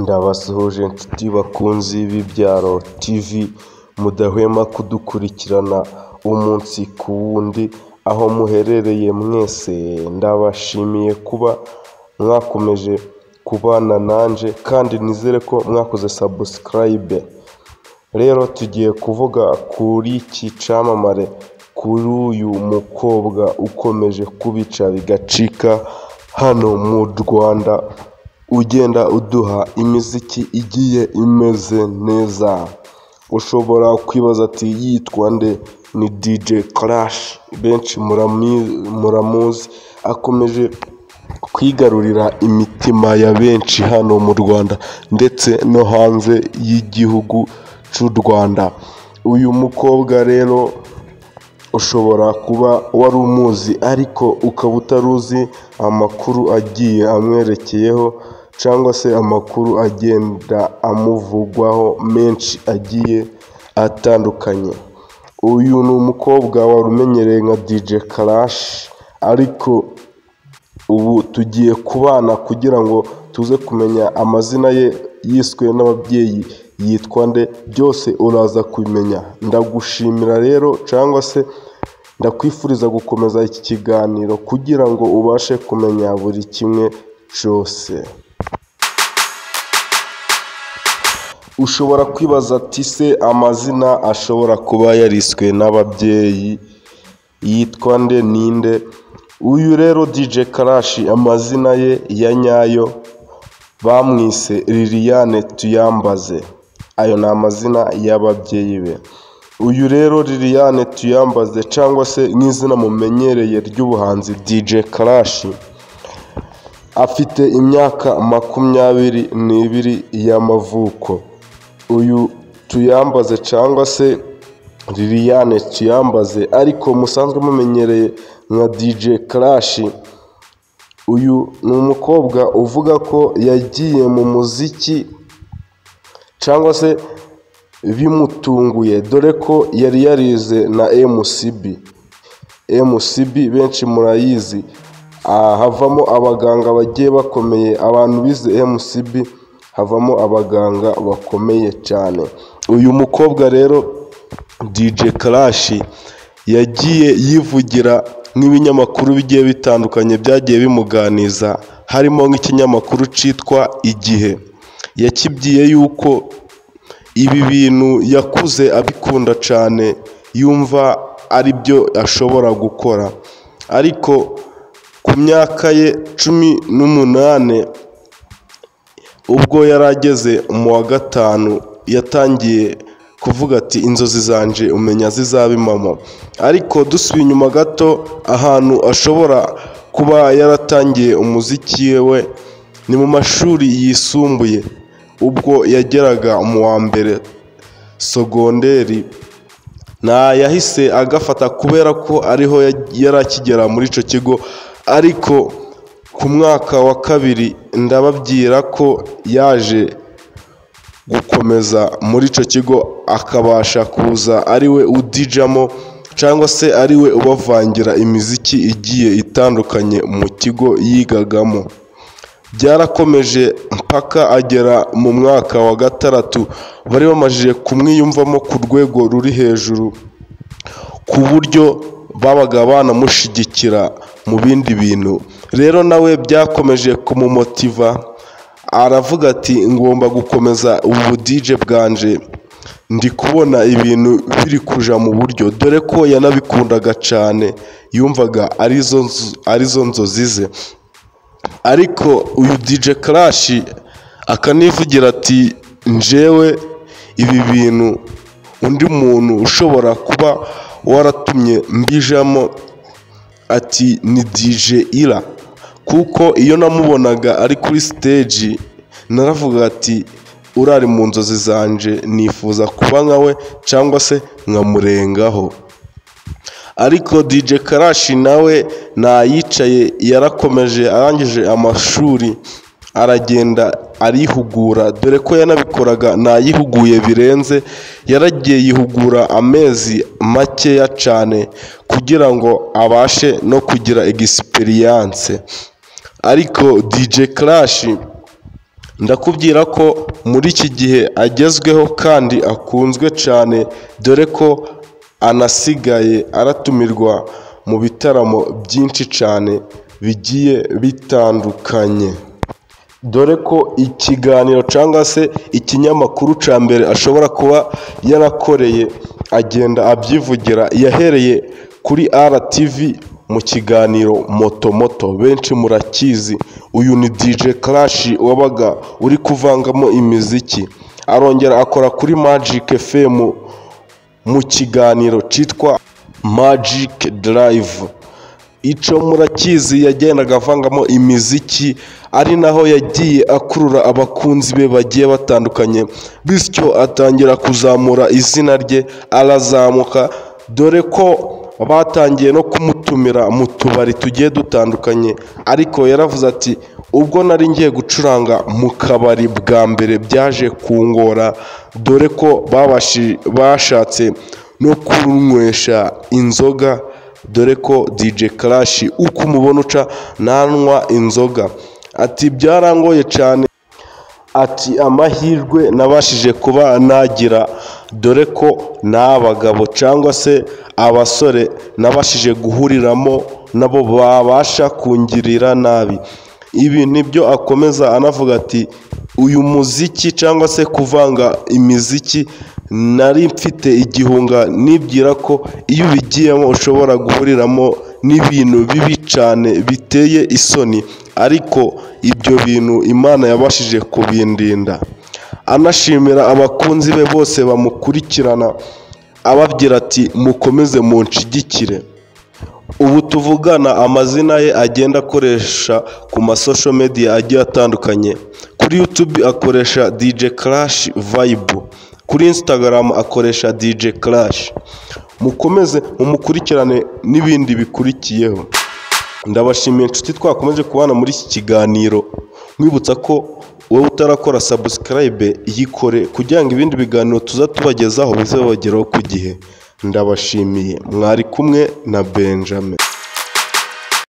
Ndabasuhuje inshuti bakunzi b'Ibyaro TV mudahwema kudukurikirana umunsi ku wundi aho muherereye mwese. Ndabashimiye kuba mwakomeje kubana nanje kandi nizere ko mwakoze subscribe. Rero tugiye kuvuga kuri iki cyamamare, kuri uyu mukobwa ukomeje kubica bigacika hano mu Rwanda, ugenda uduha imiziki igiye imeze neza. Ushobora kwibaza ati yitwa nde? Ni DJ Clash, benshi muramuzi, akomeje kwigarurira imitima ya benshi hano mu Rwanda ndetse no hanze y'igihugu cy'u Rwanda. Uyu mukobwa rero ushobora kuba wari umuzi ariko ukaba utaruzi amakuru agiye amwerekeyeho cyangwa se amakuru agenda amuvugwaho menshi agiye atandukanye. Uyu ni umukobwa wari umenyereye nka DJ Clash, ariko ubu tugiye kubana kugira ngo tuze kumenya amazina ye, yiswe n'ababyeyi yitwa nde, byose uraza kubimenya. Ndagushimira rero cyangwa se ndakwifuriza gukomeza iki kiganiro kugira ngo ubashe kumenya buri kimwe cyose. Ushobora kwibaza ati se amazina ashobora kuba yariswe n'ababyeyi yitwa nde, ninde? Uyu rero DJ Clash amazina ye ya nyayo bamwise Liliane Tuyambaze. Ayo ni amazina y'ababyeyi be. Uyu rero Liliane Tuyambaze cyangwa se nk'izina mumenyereye ry'ubuhanzi DJ Clash, afite imyaka 22 y'amavuko. Uyu Tuyambaze cyangwa se Liliane Tuyambaze ariko musanzwe mumenyereye nka DJ Clash, uyu ni umukobwa uvuga ko yagiye mu muziki cyangwa se bimutunguye, dore ko yari yarize na MCB benshi murayizi, havamo abaganga bagiye bakomeye. Abantu bize MCB havamo abaganga bakomeye cyane. Uyu mukobwa rero DJ Clash yagiye yivugira nk'ibinyamakuru bigiye bitandukanye byagiye bimuganiza, harimo nk'ikinyamakuru cyitwa Igihe. Yakibwiye yuko ibi bintu yakuze abikunda cyane, yumva ari byo ashobora gukora, ariko ku myaka ye 18 ubwo yari ageze mu wa 5 yatangiye kuvuga ati inzozi zanje umenya zizaba impamo. Ariko dusubiye inyuma gato, ahantu ashobora kuba yaratangiye umuziki we ni mu mashuri yisumbuye, ubwo yageraga mu wa mbere sogonderi. Yahise agafata kubera ko ariho yari akigera muri icyo kigo, ariko ku mwaka wa 2 ndababwira ko yaje gukomeza muri icyo kigo, akabasha kuza ariwe udijamo cyangwa se ariwe ubavangira imiziki igiye itandukanye mu kigo yigagamo. Byarakomeje mpaka agera mu mwaka wa 6, bari bamajije kumwiyumvamo ku rwego ruri hejuru, ku buryo babaga banamushyigikira mu bindi bintu. Rero nawe byakomeje kumumotiva, aravuga ati ngomba gukomeza ubu DJ bwanje, ndi kubona ibintu biri kuja mu buryo, dore ko yanabikundaga cyane, yumvaga arizo nzozi ze. Ariko uyu DJ Clash akanivugira ati njewe ibi bintu undi muntu ushobora kuba waratumye mbijamo ati ni DJ Ira, kuko iyo namubonaga ari kuri stage naravuga ati urari mu nzozi zanje, nifuza kuba nkawe cyangwa se nkamurengaho. Ariko DJ Clash nawe yicaye, yarakomeje, arangije amashuri aragenda arihugura, dore ko yanabikoraga yihuguye birenze. Yaragiye yihugura amezi makeya cyane kugira ngo abashe no kugira experience. Ariko DJ Clash ndakubwira ko muri iki gihe agezweho kandi akunzwe cyane, dore ko anasigaye aratumirwa mu bitaramo byinshi cyane bigiye bitandukanye, dore ko ikiganiro cyangwa se ikinyamakuru cya mbere ashobora kuba yarakoreye agenda abyivugira, yahereye kuri RTV mu kiganiro moto benshi murakizi. Uyu ni DJ Clash wabaga uri kuvangamo imiziki, arongera akora kuri Magic FM mu kiganiro cyitwa Magic Drive. Ico murakizi yagendaga avangamo imiziki, ari naho yagiye akurura abakunzi be bagiye batandukanye, bityo atangira kuzamura izina rye, arazamuka, dore ko batangiye no kumutumira mu tubari tugiye dutandukanye. Ariko yaravuze ati ubwo nari ngiye gucuranga mu kabari bwa mbere byaje kungora, dore ko bashatse no kunywesha inzoga, dore ko DJ Clash uko umubona uca nanywa inzoga. Ati byarangoye cyane, ati amahirwe nabashije kuba nagira, dore ko n'abagabo cyangwa se abasore nabashije guhuriramo nabo babasha kungirira nabi. Ibi nibyo akomeza anavuga ati uyu muziki cyangwa se kuvanga imiziki nari mfite igihunga, nibwira ko iyo ubigiyemo ushobora guhuriramo n'ibintu bibi cyane biteye isoni, ariko ibyo bintu Imana yabashije kubindinda. Anashimira abakunzi be bose bamukurikirana, ababwira ati mukomeze munshigikire. Ubu tuvugana amazina ye agenda akoresha ku masocial media agiye atandukanye. Kuri YouTube akoresha DJ Clash Vibe, kuri Instagram akoresha DJ Clash. Mukomeze mumukurikirane n'ibindi bikurikiyeho. Ndabashimiye inshuti twakomeje kubana muri iki kiganiro, mwibutsa ko wowe utarakora subscribe yikore kugira ngo ibindi biganiro tuza tubagezaho bizabageraho ku gihe. Ndabashimiye, mwari kumwe na Benjamin.